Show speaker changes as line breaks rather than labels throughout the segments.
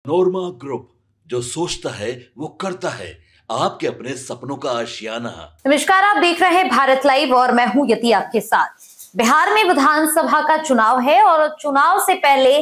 नोरमा group, जो सोचता है वो करता है। आपके अपने सपनों का आशियाना।
नमस्कार, आप देख रहे हैं भारत लाइव और मैं हूं यति आपके साथ। बिहार में विधानसभा का चुनाव है और चुनाव से पहले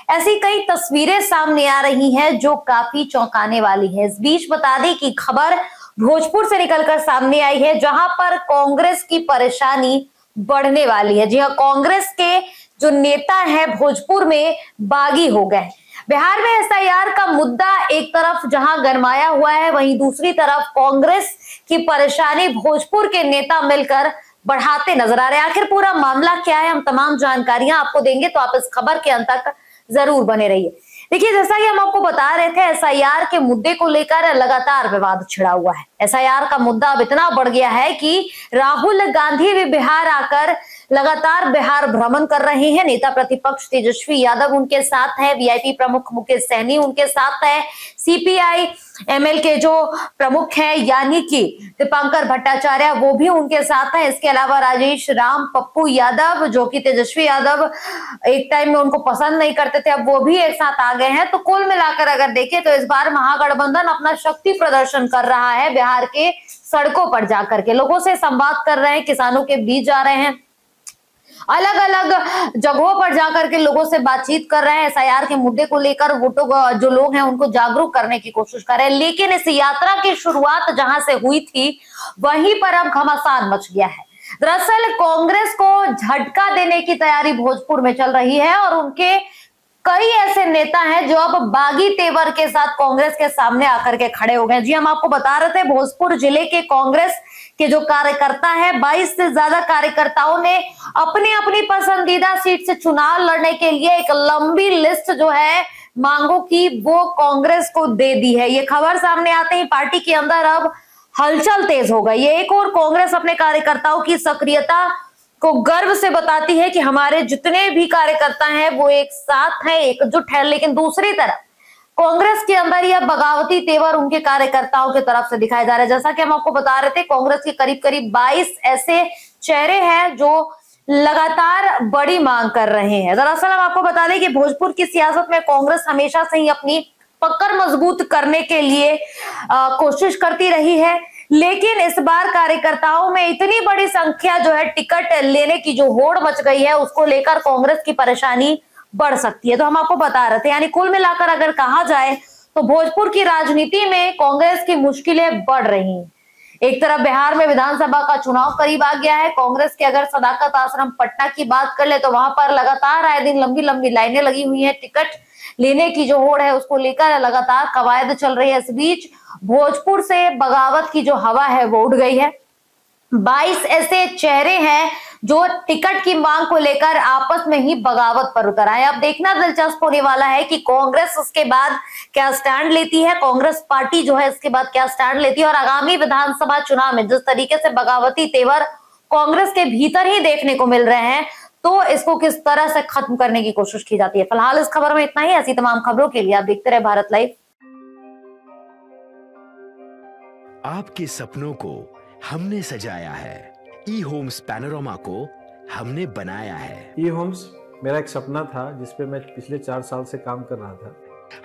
ऐसी कई तस्वीरें सामने आ रही हैं जो काफी चौंकाने वाली है। इस बीच बता दें कि खबर भोजपुर से निकलकर सामने आई है, जहां पर कांग्रेस की परेशानी बढ़ने वाली है। जी हां, कांग्रेस के जो नेता हैं भोजपुर में बागी हो गए। बिहार में एसआईआर का मुद्दा एक तरफ जहां गरमाया हुआ है, वहीं दूसरी तरफ कांग्रेस की परेशानी भोजपुर के नेता मिलकर बढ़ाते नजर आ रहे हैं। आखिर पूरा मामला क्या है, हम तमाम जानकारियां आपको देंगे, तो आप इस खबर के अंत तक जरूर बने रहिए। देखिए, जैसा कि हम आपको बता रहे थे, एसआईआर के मुद्दे को लेकर लगातार विवाद छिड़ा हुआ है। एसआईआर का मुद्दा अब इतना बढ़ गया है कि राहुल गांधी भी बिहार आकर लगातार बिहार भ्रमण कर रहे हैं। नेता प्रतिपक्ष तेजस्वी यादव उनके साथ है, वीआईपी प्रमुख मुकेश सहनी उनके साथ है, सीपीआई एमएल के जो प्रमुख हैं यानी कि दीपांकर भट्टाचार्य वो भी उनके साथ हैं। इसके अलावा राजेश राम पप्पू यादव, जो कि तेजस्वी यादव एक टाइम में उनको पसंद नहीं करते थे, अब वो भी एक साथ आ गए हैं। तो कुल मिलाकर अगर देखें तो इस बार महागठबंधन अपना शक्ति प्रदर्शन कर रहा है। बिहार के सड़कों पर जाकर के लोगों से संवाद कर रहे हैं, किसानों के बीच जा रहे हैं, अलग अलग जगहों पर जाकर के लोगों से बातचीत कर रहे हैं। एसआईआर के मुद्दे को लेकर वोटों जो लोग हैं उनको जागरूक करने की कोशिश कर रहे हैं। लेकिन इस यात्रा की शुरुआत जहां से हुई थी वहीं पर अब घमासान मच गया है। दरअसल कांग्रेस को झटका देने की तैयारी भोजपुर में चल रही है और उनके कई ऐसे नेता हैं जो अब बागी तेवर के साथ कांग्रेस के सामने आकर के खड़े हो गए। जी, हम आपको बता रहे थे, भोजपुर जिले के कांग्रेस के जो कार्यकर्ता है, 22 से ज्यादा कार्यकर्ताओं ने अपनी अपनी पसंदीदा सीट से चुनाव लड़ने के लिए एक लंबी लिस्ट जो है मांगों की वो कांग्रेस को दे दी है। ये खबर सामने आते ही पार्टी के अंदर अब हलचल तेज हो गई है। एक और कांग्रेस अपने कार्यकर्ताओं की सक्रियता को गर्व से बताती है कि हमारे जितने भी कार्यकर्ता हैं वो एक साथ हैं, एकजुट है। लेकिन दूसरी तरफ कांग्रेस के अंदर यह बगावती तेवर उनके कार्यकर्ताओं की तरफ से दिखाया जा रहा है। जैसा कि हम आपको बता रहे थे, कांग्रेस के करीब करीब 22 ऐसे चेहरे हैं जो लगातार बड़ी मांग कर रहे हैं। दरअसल हम आपको बता दें कि भोजपुर की सियासत में कांग्रेस हमेशा से ही अपनी पकड़ मजबूत करने के लिए कोशिश करती रही है। लेकिन इस बार कार्यकर्ताओं में इतनी बड़ी संख्या जो है टिकट लेने की जो होड़ मच गई है, उसको लेकर कांग्रेस की परेशानी बढ़ सकती है। तो हम आपको बता रहे थे, यानी कुल मिलाकर अगर कहा जाए तो भोजपुर की राजनीति में कांग्रेस की मुश्किलें बढ़ रही हैं। एक तरफ बिहार में विधानसभा का चुनाव करीब आ गया है। कांग्रेस के अगर सदाकत आश्रम पटना की बात कर ले तो वहां पर लगातार आए दिन लंबी लंबी लाइनें लगी हुई हैं। टिकट लेने की जो होड़ है उसको लेकर लगातार कवायद चल रही है। इस बीच भोजपुर से बगावत की जो हवा है वो उड़ गई है। 22 ऐसे चेहरे हैं जो टिकट की मांग को लेकर आपस में ही बगावत पर उतर आए। अब देखना दिलचस्प होने वाला है कि कांग्रेस उसके बाद क्या स्टैंड लेती है, कांग्रेस पार्टी जो है इसके बाद क्या स्टैंड लेती है। और आगामी विधानसभा चुनाव में जिस तरीके से बगावती तेवर कांग्रेस के भीतर ही देखने को मिल रहे हैं, तो इसको किस तरह से खत्म करने की कोशिश की जाती है। फिलहाल इस खबर में इतना ही। ऐसी तमाम खबरों के लिए आप देखते रहे भारत लाइव।
आपके सपनों को हमने सजाया है, ई होम्स पैनोरमा को हमने बनाया है।
ई होम्स मेरा एक सपना था जिसपे मैं पिछले 4 साल से काम कर रहा था।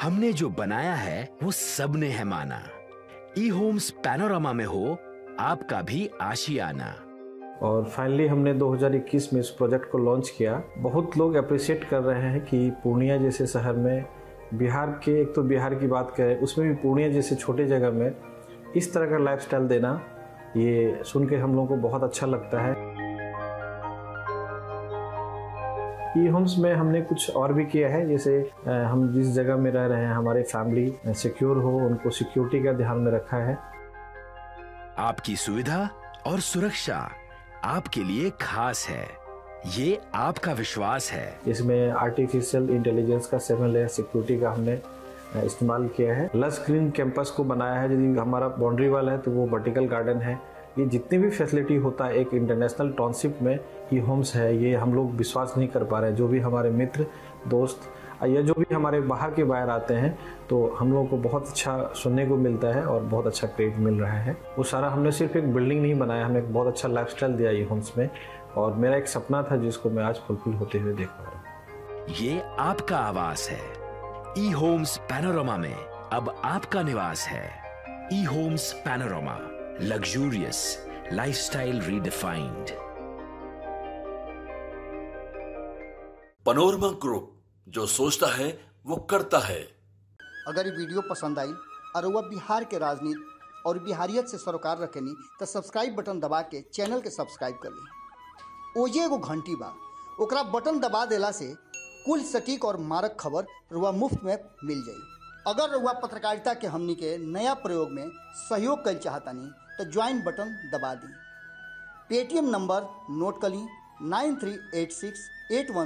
हमने जो बनाया है वो सबने है माना। ई होम्स पैनोरमा में हो आपका भी आशियाना।
और फाइनली हमने 2021 में इस प्रोजेक्ट को लॉन्च किया। बहुत लोग अप्रिशिएट कर रहे हैं कि पूर्णिया जैसे शहर में, बिहार के, एक तो बिहार की बात करें उसमें भी पूर्णिया जैसे छोटे जगह में इस तरह का लाइफस्टाइल देना, ये सुन के हम लोगों को बहुत अच्छा लगता है। ई होम्स में हमने कुछ और भी किया है, जैसे हम जिस जगह में रह रहे हैं हमारे फैमिली सिक्योर हो, उनको सिक्योरिटी का ध्यान में रखा है।
आपकी सुविधा और सुरक्षा आपके लिए खास है, ये आपका विश्वास है।
इसमें आर्टिफिशियल इंटेलिजेंस का 7 लेयर सिक्योरिटी का हमने इस्तेमाल किया है। लस ग्रीन कैंपस को बनाया है। यदि हमारा बाउंड्री वाल है तो वो वर्टिकल गार्डन है। ये जितनी भी फैसिलिटी होता है एक इंटरनेशनल टाउनशिप में ई होम्स है, ये हम लोग विश्वास नहीं कर पा रहे हैं। जो भी हमारे मित्र दोस्त या जो भी हमारे बाहर के बाहर आते हैं तो हम लोगों को बहुत अच्छा सुनने को मिलता है और बहुत अच्छा क्रेडिट मिल रहा है। वो सारा हमने सिर्फ एक बिल्डिंग नहीं बनाया, हमने एक बहुत अच्छा लाइफस्टाइल दिया ई होम्स में। और मेरा एक सपना था जिसको मैं आज फुलफिल होते हुए देख पा रहा हूँ।
ये आपका आवास है, ई होम्स पैनोरामा में अब आपका निवास है। E homes Panorama, luxurious lifestyle redefined.
Panorama group, जो सोचता है वो करता है।
अगर ये वीडियो पसंद आई और वह बिहार के राजनीति और बिहारियत से सरोकार रखेनी तो सब्सक्राइब बटन दबा के चैनल के सब्सक्राइब कर ली। ओजे एगो घंटी बा, ओकरा बटन दबा देला से कुल सटीक और मारक खबर रुआ मुफ्त में मिल जाई। अगर रुआ पत्रकारिता के हमनी के नया प्रयोग में सहयोग कर चाहतानी तो ज्वाइन बटन दबा दी। पेटीएम नंबर नोट कर ली 938681